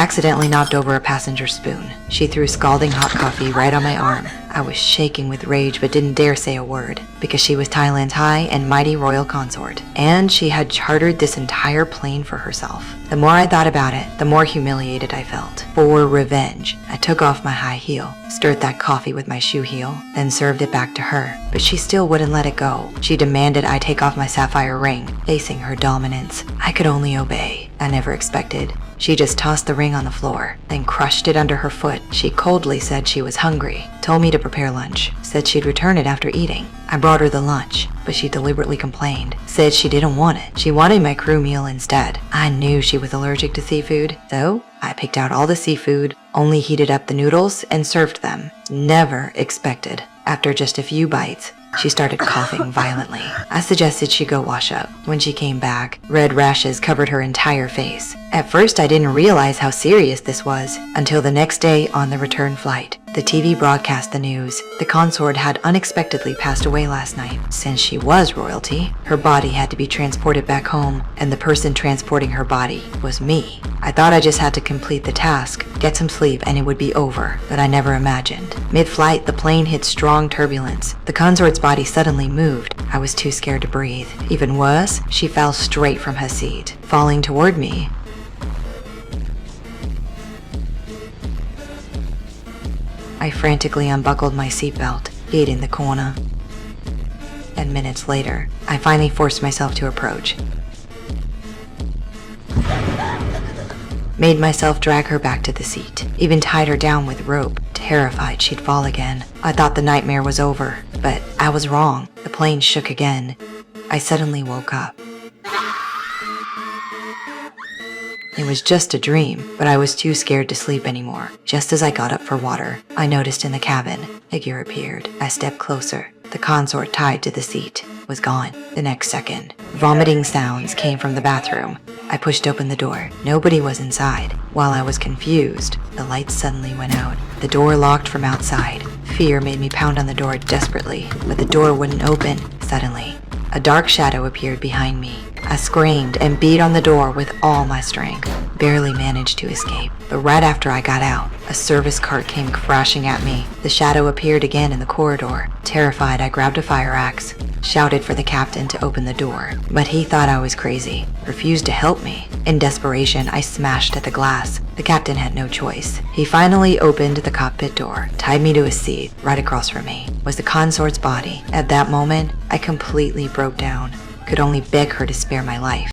accidentally knocked over a passenger spoon. She threw scalding hot coffee right on my arm. I was shaking with rage but didn't dare say a word, because she was Thailand's high and mighty royal consort, and she had chartered this entire plane for herself. The more I thought about it, the more humiliated I felt. For revenge, I took off my high heel, stirred that coffee with my shoe heel, then served it back to her. But she still wouldn't let it go. She demanded I take off my sapphire ring, facing her dominance. I could only obey. I never expected. She just tossed the ring on the floor, then crushed it under her foot. She coldly said she was hungry, told me to prepare lunch, said she'd return it after eating. I brought her the lunch, but she deliberately complained, said she didn't want it. She wanted my crew meal instead. I knew she was allergic to seafood, so I picked out all the seafood, only heated up the noodles and served them. Never expected. After just a few bites, she started coughing violently. I suggested she go wash up. When she came back, red rashes covered her entire face. At first, I didn't realize how serious this was until the next day on the return flight. The TV broadcast the news. The consort had unexpectedly passed away last night. Since she was royalty, her body had to be transported back home, and the person transporting her body was me. I thought I just had to complete the task, get some sleep, and it would be over, but I never imagined. Mid-flight, the plane hit strong turbulence. The consort's body suddenly moved. I was too scared to breathe. Even worse, she fell straight from her seat, falling toward me. I frantically unbuckled my seatbelt, hid in the corner. And minutes later, I finally forced myself to approach. Made myself drag her back to the seat, even tied her down with rope, terrified she'd fall again. I thought the nightmare was over, but I was wrong. The plane shook again. I suddenly woke up. It was just a dream, but I was too scared to sleep anymore. Just as I got up for water, I noticed in the cabin, a figure appeared. I stepped closer. The consort tied to the seat was gone. The next second, vomiting sounds came from the bathroom. I pushed open the door. Nobody was inside. While I was confused, the lights suddenly went out. The door locked from outside. Fear made me pound on the door desperately, but the door wouldn't open. Suddenly, a dark shadow appeared behind me. I screamed and beat on the door with all my strength. Barely managed to escape. But right after I got out, a service cart came crashing at me. The shadow appeared again in the corridor. Terrified, I grabbed a fire axe, shouted for the captain to open the door. But he thought I was crazy, refused to help me. In desperation, I smashed at the glass. The captain had no choice. He finally opened the cockpit door, tied me to a seat. Right across from me was the consort's body. At that moment, I completely broke down. Could only beg her to spare my life.